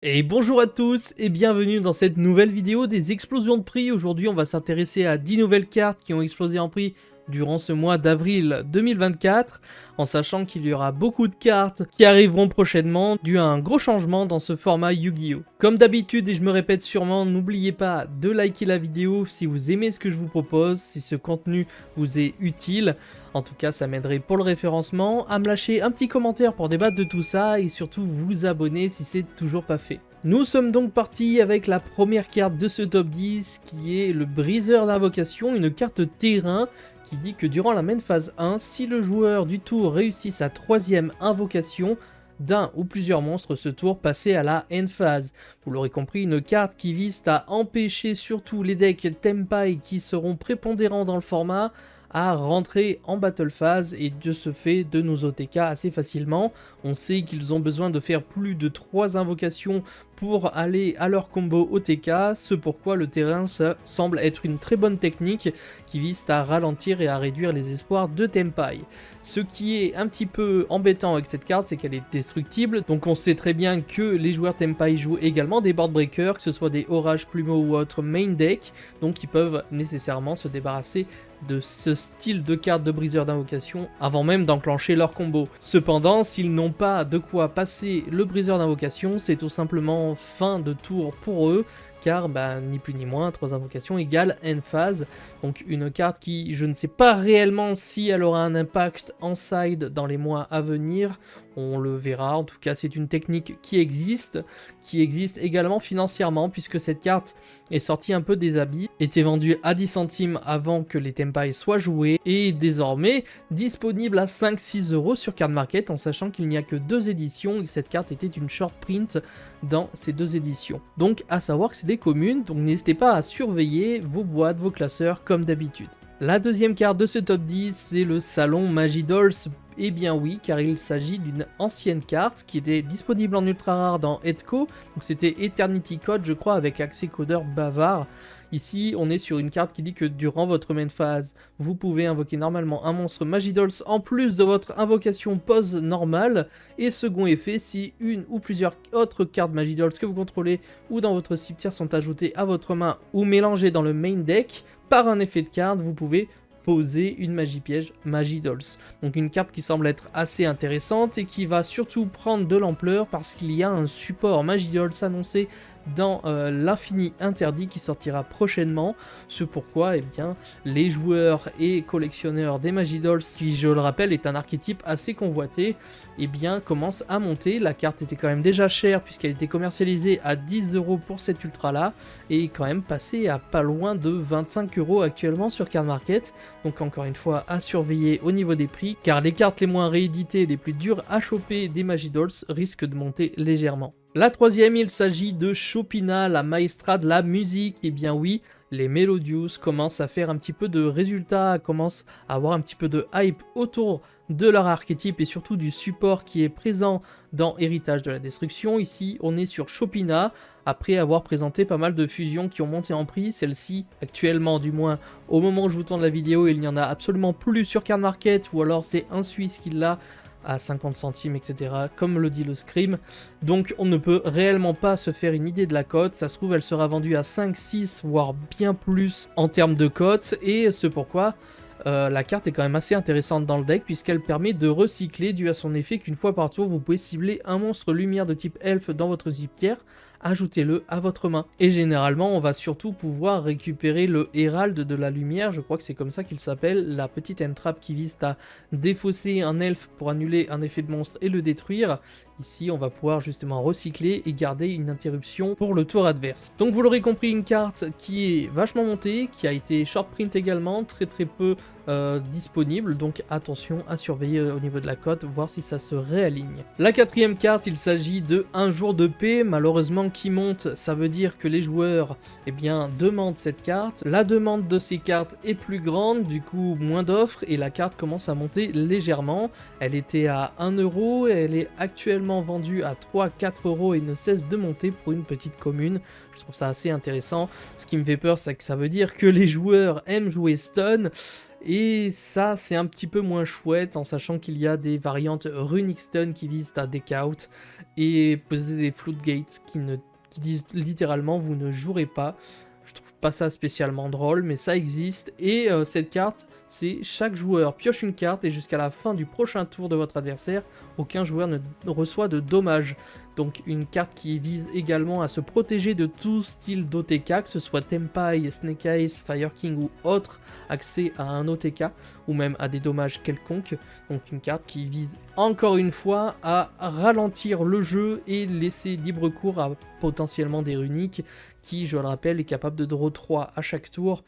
Et bonjour à tous et bienvenue dans cette nouvelle vidéo des explosions de prix. Aujourd'hui on va s'intéresser à 10 nouvelles cartes qui ont explosé en prix durant ce mois d'avril 2024, en sachant qu'il y aura beaucoup de cartes qui arriveront prochainement dû à un gros changement dans ce format Yu-Gi-Oh! Comme d'habitude, et je me répète sûrement, n'oubliez pas de liker la vidéo si vous aimez ce que je vous propose, si ce contenu vous est utile. En tout cas, ça m'aiderait pour le référencement, à me lâcher un petit commentaire pour débattre de tout ça et surtout vous abonner si c'est toujours pas fait. Nous sommes donc partis avec la première carte de ce top 10 qui est le briseur d'invocation, une carte terrain qui dit que durant la main phase 1, si le joueur du tour réussit sa troisième invocation d'un ou plusieurs monstres ce tour, passez à la end phase. Vous l'aurez compris, une carte qui vise à empêcher surtout les decks Tenpai qui seront prépondérants dans le format à rentrer en battle phase et de ce fait de nous OTK assez facilement. On sait qu'ils ont besoin de faire plus de 3 invocations pour aller à leur combo OTK, ce pourquoi le terrain ça semble être une très bonne technique qui vise à ralentir et à réduire les espoirs de Tenpai. Ce qui est un petit peu embêtant avec cette carte, c'est qu'elle est destructible, donc on sait très bien que les joueurs Tenpai jouent également des board breakers, que ce soit des Orage Plumeau ou autre main deck, donc ils peuvent nécessairement se débarrasser de ce style de carte de briseur d'invocation avant même d'enclencher leur combo. Cependant, s'ils n'ont pas de quoi passer le briseur d'invocation, c'est tout simplement fin de tour pour eux, car ni plus ni moins, 3 invocations égale end phase, donc une carte qui, je ne sais pas réellement si elle aura un impact en side dans les mois à venir, on le verra. En tout cas, c'est une technique qui existe également financièrement, puisque cette carte est sortie un peu des habits, était vendue à 10 centimes avant que les Tenpai soient joués, et désormais disponible à 5-6 € sur Card Market, en sachant qu'il n'y a que 2 éditions, et que cette carte était une short print dans ces 2 éditions. Donc à savoir que c'est des communes, donc n'hésitez pas à surveiller vos boîtes, vos classeurs comme d'habitude. La deuxième carte de ce top 10, c'est le salon Magidolls. Eh bien oui, car il s'agit d'une ancienne carte qui était disponible en ultra rare dans Edco, donc c'était Eternity Code je crois avec accès codeur bavard. Ici on est sur une carte qui dit que durant votre main phase, vous pouvez invoquer normalement un monstre Magidolls en plus de votre invocation pose normale, et second effet, si une ou plusieurs autres cartes Magidolls que vous contrôlez ou dans votre cimetière sont ajoutées à votre main ou mélangées dans le main deck, par un effet de carte, vous pouvez poser une magie piège Magidolls. Donc une carte qui semble être assez intéressante et qui va surtout prendre de l'ampleur parce qu'il y a un support Magidolls annoncé dans l'infini interdit qui sortira prochainement, ce pourquoi les joueurs et collectionneurs des Magidolls, qui je le rappelle est un archétype assez convoité, commencent à monter. La carte était quand même déjà chère puisqu'elle était commercialisée à 10 € pour cette ultra là, et est quand même passée à pas loin de 25 € actuellement sur Card Market, donc encore une fois à surveiller au niveau des prix, car les cartes les moins rééditées, les plus dures à choper des Magidolls risquent de monter légèrement. La troisième, il s'agit de Chopina, la maestra de la musique. Eh bien oui, les Melodious commencent à faire un petit peu de résultats, commencent à avoir un petit peu de hype autour de leur archétype et surtout du support qui est présent dans Héritage de la Destruction. Ici, on est sur Chopina, après avoir présenté pas mal de fusions qui ont monté en prix. Celle-ci, actuellement du moins, au moment où je vous tourne la vidéo, il n'y en a absolument plus sur Card Market, ou alors c'est un Suisse qui l'a à 50 centimes, etc., comme le dit le Scream. Donc on ne peut réellement pas se faire une idée de la cote. Ça se trouve, elle sera vendue à 5, 6, voire bien plus en termes de cote, et c'est pourquoi la carte est quand même assez intéressante dans le deck, puisqu'elle permet de recycler dû à son effet qu'une fois par tour, vous pouvez cibler un monstre lumière de type elfe dans votre cimetière, ajoutez-le à votre main. Et généralement, on va surtout pouvoir récupérer le Hérald de la Lumière, je crois que c'est comme ça qu'il s'appelle, la petite entrap qui vise à défausser un elfe pour annuler un effet de monstre et le détruire. Ici, on va pouvoir justement recycler et garder une interruption pour le tour adverse. Donc vous l'aurez compris, une carte qui est vachement montée, qui a été short print également, très peu disponible, donc attention à surveiller au niveau de la cote, voir si ça se réaligne. La quatrième carte, il s'agit de Un jour de paix, malheureusement qui monte, ça veut dire que les joueurs demandent cette carte. La demande de ces cartes est plus grande, du coup moins d'offres, et la carte commence à monter légèrement. Elle était à 1 €, elle est actuellement vendue à 3-4 € et ne cesse de monter pour une petite commune. Je trouve ça assez intéressant. Ce qui me fait peur, c'est que ça veut dire que les joueurs aiment jouer stun. Et ça, c'est un petit peu moins chouette en sachant qu'il y a des variantes Runic Stun qui visent à deck out et poser des Floodgates qui disent littéralement vous ne jouerez pas. Je trouve pas ça spécialement drôle, mais ça existe. Et cette carte, c'est chaque joueur pioche une carte et jusqu'à la fin du prochain tour de votre adversaire, aucun joueur ne reçoit de dommages. Donc une carte qui vise également à se protéger de tout style d'OTK, que ce soit Tempai, Snake Eyes, Fire King ou autre accès à un OTK, ou même à des dommages quelconques. Donc une carte qui vise encore une fois à ralentir le jeu et laisser libre cours à potentiellement des runiques, qui, je le rappelle, est capable de draw 3 à chaque tour.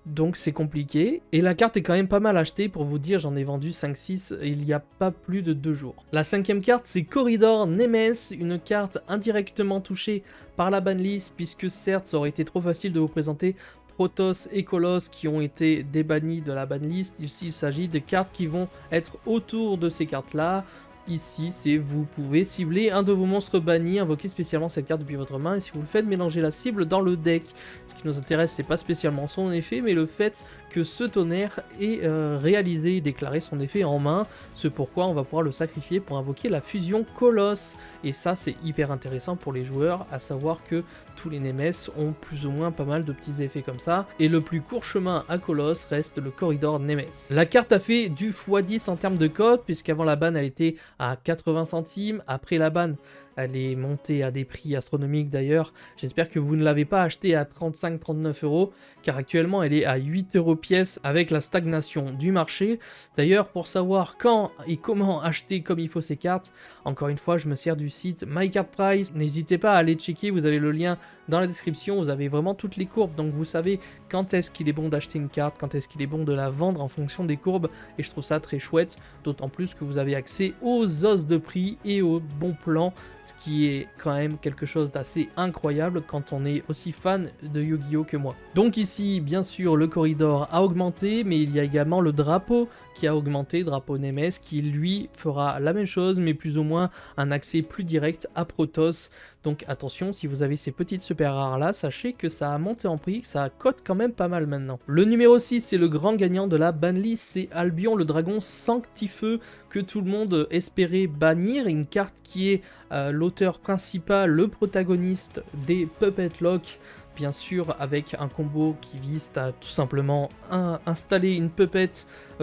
Donc c'est compliqué, et la carte est quand même pas mal achetée, pour vous dire j'en ai vendu 5-6 il n'y a pas plus de 2 jours. La 5ème carte c'est Corridor Nemes, une carte indirectement touchée par la banlist, puisque certes ça aurait été trop facile de vous présenter Protoss et Colosse qui ont été débannis de la banlist. Ici il s'agit de cartes qui vont être autour de ces cartes là. Ici, c'est vous pouvez cibler un de vos monstres bannis, invoquer spécialement cette carte depuis votre main, et si vous le faites, mélanger la cible dans le deck. Ce qui nous intéresse, c'est pas spécialement son effet, mais le fait que ce tonnerre ait réalisé et déclaré son effet en main, ce pourquoi on va pouvoir le sacrifier pour invoquer la fusion Colosse. Et ça, c'est hyper intéressant pour les joueurs, à savoir que tous les Nemes ont plus ou moins pas mal de petits effets comme ça, et le plus court chemin à Colosse reste le Corridor Nemes. La carte a fait du x10 en termes de code, puisqu'avant la ban, elle était à 80 centimes, après la ban elle est montée à des prix astronomiques d'ailleurs. J'espère que vous ne l'avez pas achetée à 35-39 euros, car actuellement elle est à 8 euros pièce avec la stagnation du marché. D'ailleurs, pour savoir quand et comment acheter comme il faut ces cartes, encore une fois je me sers du site MyCardPrice. N'hésitez pas à aller checker, vous avez le lien dans la description, vous avez vraiment toutes les courbes, donc vous savez quand est-ce qu'il est bon d'acheter une carte, quand est-ce qu'il est bon de la vendre en fonction des courbes, et je trouve ça très chouette, d'autant plus que vous avez accès aux os de prix et aux bons plans, ce qui est quand même quelque chose d'assez incroyable quand on est aussi fan de Yu-Gi-Oh que moi. Donc ici, bien sûr, le corridor a augmenté, mais il y a également le drapeau qui a augmenté, drapeau Nemes, qui lui fera la même chose, mais plus ou moins un accès plus direct à Protoss. Donc attention, si vous avez ces petites super rares là, sachez que ça a monté en prix, que ça cote quand même pas mal maintenant. Le numéro 6, c'est le grand gagnant de la banlist, c'est Albion, le dragon sanctifeux que tout le monde espérait bannir, une carte qui est l'auteur principal, le protagoniste des Puppet Lock, bien sûr avec un combo qui vise à tout simplement installer une puppet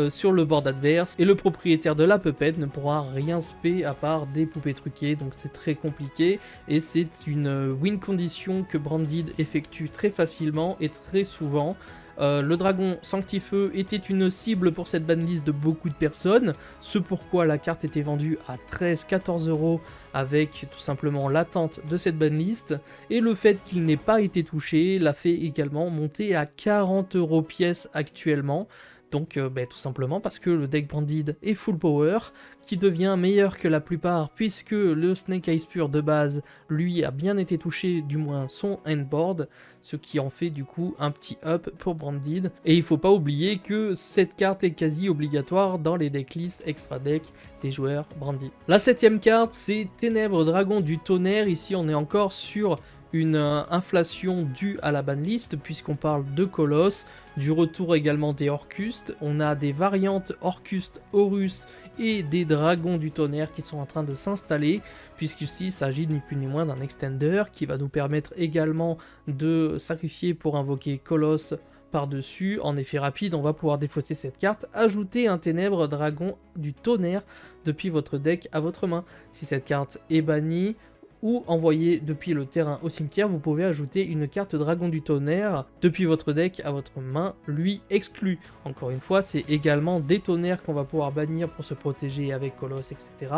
sur le board adverse, et le propriétaire de la puppet ne pourra rien spé à part des poupées truquées, donc c'est très compliqué, et c'est une win condition que Branded effectue très facilement et très souvent. Le dragon sanctifeux était une cible pour cette banlist de beaucoup de personnes, ce pourquoi la carte était vendue à 13-14 euros avec tout simplement l'attente de cette banlist, et le fait qu'il n'ait pas été touché l'a fait également monter à 40 euros pièce actuellement. Donc tout simplement parce que le deck Branded est full power, qui devient meilleur que la plupart puisque le Snake Eyes pur de base, lui, a bien été touché, du moins son endboard, ce qui en fait du coup un petit up pour Branded. Et il faut pas oublier que cette carte est quasi obligatoire dans les decklists extra deck des joueurs Branded. La 7ème carte, c'est Ténèbres Dragon du Tonnerre. Ici on est encore sur une inflation due à la banlist puisqu'on parle de Colosse, du retour également des Orcustes, on a des variantes Orcustes, Horus et des Dragons du Tonnerre qui sont en train de s'installer, puisqu'ici il s'agit ni plus ni moins d'un extender qui va nous permettre également de sacrifier pour invoquer Colosse par-dessus. En effet rapide, on va pouvoir défausser cette carte, ajouter un Ténèbres Dragon du Tonnerre depuis votre deck à votre main. Si cette carte est bannie, ou envoyer depuis le terrain au cimetière, vous pouvez ajouter une carte Dragon du Tonnerre depuis votre deck à votre main, lui exclu. Encore une fois, c'est également des tonnerres qu'on va pouvoir bannir pour se protéger avec Colosse, etc.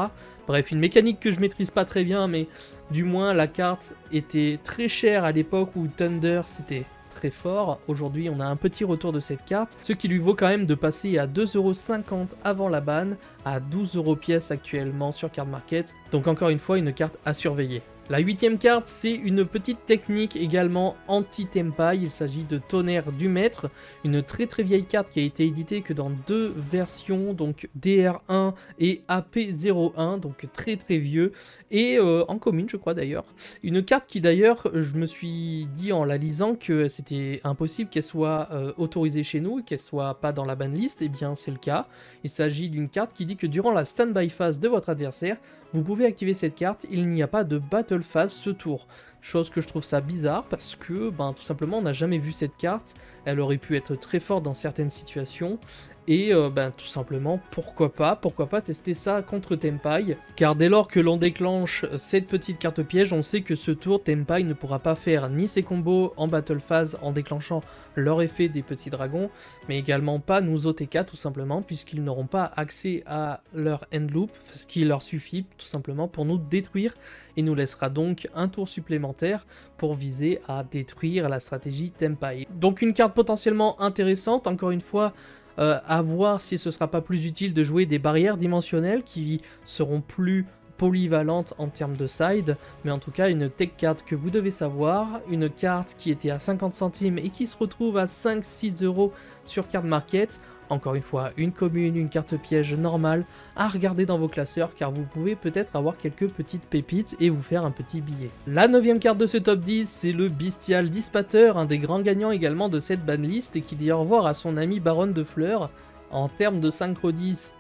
Bref, une mécanique que je maîtrise pas très bien, mais du moins la carte était très chère à l'époque où Thunder c'était très fort. Aujourd'hui on a un petit retour de cette carte, ce qui lui vaut quand même de passer à 2,50€ avant la ban, à 12 € pièce actuellement sur Card Market, donc encore une fois une carte à surveiller. La 8e carte, c'est une petite technique également anti-Tenpai, il s'agit de Tonnerre du Maître, une très vieille carte qui a été éditée que dans 2 versions, donc DR1 et AP01, donc très vieux, et en commune je crois d'ailleurs. Une carte qui d'ailleurs, je me suis dit en la lisant que c'était impossible qu'elle soit autorisée chez nous, et qu'elle soit pas dans la banlist, et bien c'est le cas. Il s'agit d'une carte qui dit que durant la standby phase de votre adversaire, vous pouvez activer cette carte, il n'y a pas de battle phase ce tour. Chose que je trouve ça bizarre parce que tout simplement on n'a jamais vu cette carte, elle aurait pu être très forte dans certaines situations. Et tout simplement, pourquoi pas tester ça contre Tenpai, car dès lors que l'on déclenche cette petite carte piège, on sait que ce tour, Tenpai ne pourra pas faire ni ses combos en battle phase en déclenchant leur effet des petits dragons, mais également pas nous OTK tout simplement, puisqu'ils n'auront pas accès à leur end loop, ce qui leur suffit tout simplement pour nous détruire, et nous laissera donc un tour supplémentaire pour viser à détruire la stratégie Tenpai. Donc une carte potentiellement intéressante, encore une fois, à voir si ce sera pas plus utile de jouer des barrières dimensionnelles qui seront plus polyvalentes en termes de side, mais en tout cas une tech card que vous devez savoir, une carte qui était à 50 centimes et qui se retrouve à 5-6 € sur Card Market. Encore une fois, une commune, une carte piège normale à regarder dans vos classeurs car vous pouvez peut-être avoir quelques petites pépites et vous faire un petit billet. La 9e carte de ce top 10, c'est le Bystial Dissipateur, un des grands gagnants également de cette banlist et qui dit au revoir à son ami Baronne de Fleurs. En termes de synchro 10,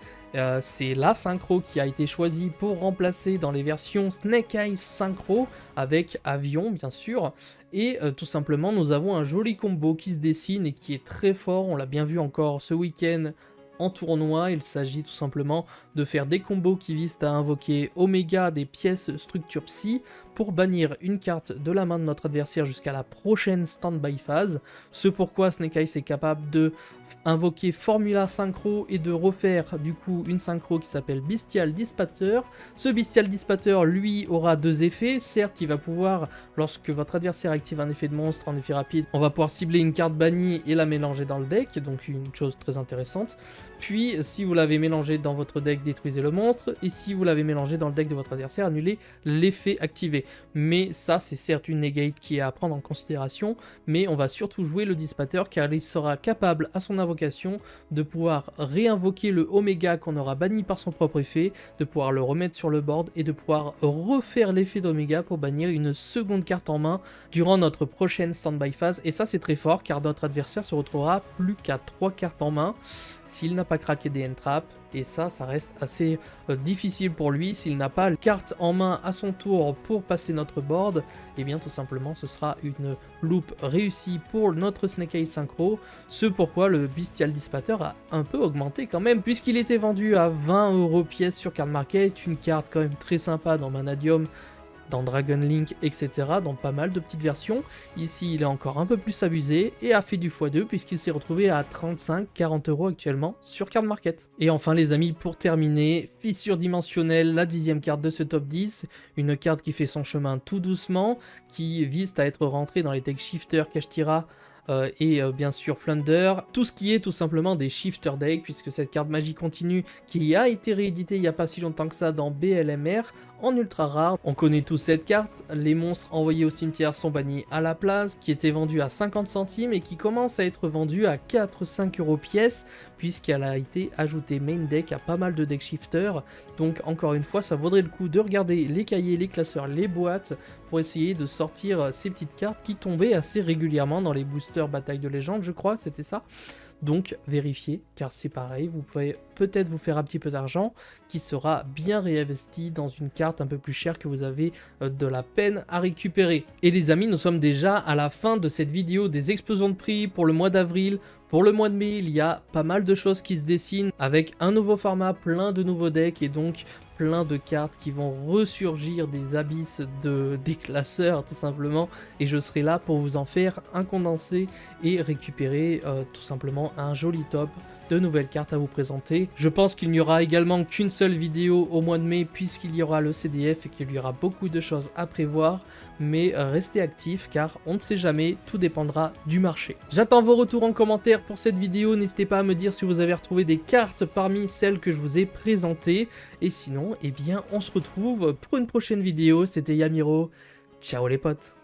c'est la synchro qui a été choisie pour remplacer dans les versions Snake Eyes synchro avec avion bien sûr, et tout simplement nous avons un joli combo qui se dessine et qui est très fort, on l'a bien vu encore ce week-end en tournoi. Il s'agit tout simplement de faire des combos qui visent à invoquer Oméga des pièces structure psy pour bannir une carte de la main de notre adversaire jusqu'à la prochaine standby phase, ce pourquoi Snake Eyes est capable de invoquer Formula Synchro et de refaire du coup une synchro qui s'appelle Bystial Dissipateur. Ce Bystial Dissipateur lui aura 2 effets, certes il va pouvoir, lorsque votre adversaire active un effet de monstre en effet rapide, on va pouvoir cibler une carte bannie et la mélanger dans le deck, donc une chose très intéressante. Puis si vous l'avez mélangé dans votre deck, détruisez le monstre, et si vous l'avez mélangé dans le deck de votre adversaire, annulez l'effet activé. Mais ça c'est certes une negate qui est à prendre en considération, mais on va surtout jouer le Dissipateur car il sera capable à son invocation de pouvoir réinvoquer le Oméga qu'on aura banni par son propre effet, de pouvoir le remettre sur le board et de pouvoir refaire l'effet d'Oméga pour bannir une seconde carte en main durant notre prochaine standby phase. Et ça c'est très fort car notre adversaire se retrouvera plus qu'à 3 cartes en main s'il n'a pas craqué des end-traps, et ça reste assez difficile pour lui. S'il n'a pas carte en main à son tour pour passer notre board, et bien tout simplement ce sera une loop réussie pour notre Snake Eyes Synchro, ce pourquoi le Bystial Dissipateur a un peu augmenté quand même, puisqu'il était vendu à 20 € pièce sur Card Market, une carte quand même très sympa dans Vanadium, dans Dragon Link, etc., dans pas mal de petites versions. Ici, il est encore un peu plus abusé et a fait du x2 puisqu'il s'est retrouvé à 35-40 € actuellement sur Card Market. Et enfin les amis, pour terminer, Fissure Dimensionnelle, la 10e carte de ce top 10, une carte qui fait son chemin tout doucement, qui vise à être rentrée dans les decks Shifter, Kashtira, et bien sûr Plunder, tout ce qui est tout simplement des shifter decks, puisque cette carte magie continue qui a été rééditée il n'y a pas si longtemps que ça dans BLMR en ultra rare. On connaît tous cette carte, les monstres envoyés au cimetière sont bannis à la place, qui était vendue à 50 centimes et qui commence à être vendue à 4-5 € pièce, puisqu'elle a été ajoutée main deck à pas mal de deck shifter. Donc encore une fois, ça vaudrait le coup de regarder les cahiers, les classeurs, les boîtes, pour essayer de sortir ces petites cartes qui tombaient assez régulièrement dans les boosters bataille de légende, je crois, c'était ça. Donc vérifiez, car c'est pareil, vous pouvez peut-être vous faire un petit peu d'argent qui sera bien réinvesti dans une carte un peu plus chère que vous avez de la peine à récupérer. Et les amis, nous sommes déjà à la fin de cette vidéo des explosions de prix pour le mois d'avril. Pour le mois de mai, il y a pas mal de choses qui se dessinent avec un nouveau format, plein de nouveaux decks et donc plein de cartes qui vont ressurgir des abysses des classeurs tout simplement, et je serai là pour vous en faire un condensé et récupérer tout simplement un joli top de nouvelles cartes à vous présenter. Je pense qu'il n'y aura également qu'une seule vidéo au mois de mai puisqu'il y aura le CDF et qu'il y aura beaucoup de choses à prévoir, mais restez actifs car on ne sait jamais, tout dépendra du marché. J'attends vos retours en commentaire pour cette vidéo, n'hésitez pas à me dire si vous avez retrouvé des cartes parmi celles que je vous ai présentées, et sinon, eh bien, on se retrouve pour une prochaine vidéo, c'était Yamiro, ciao les potes.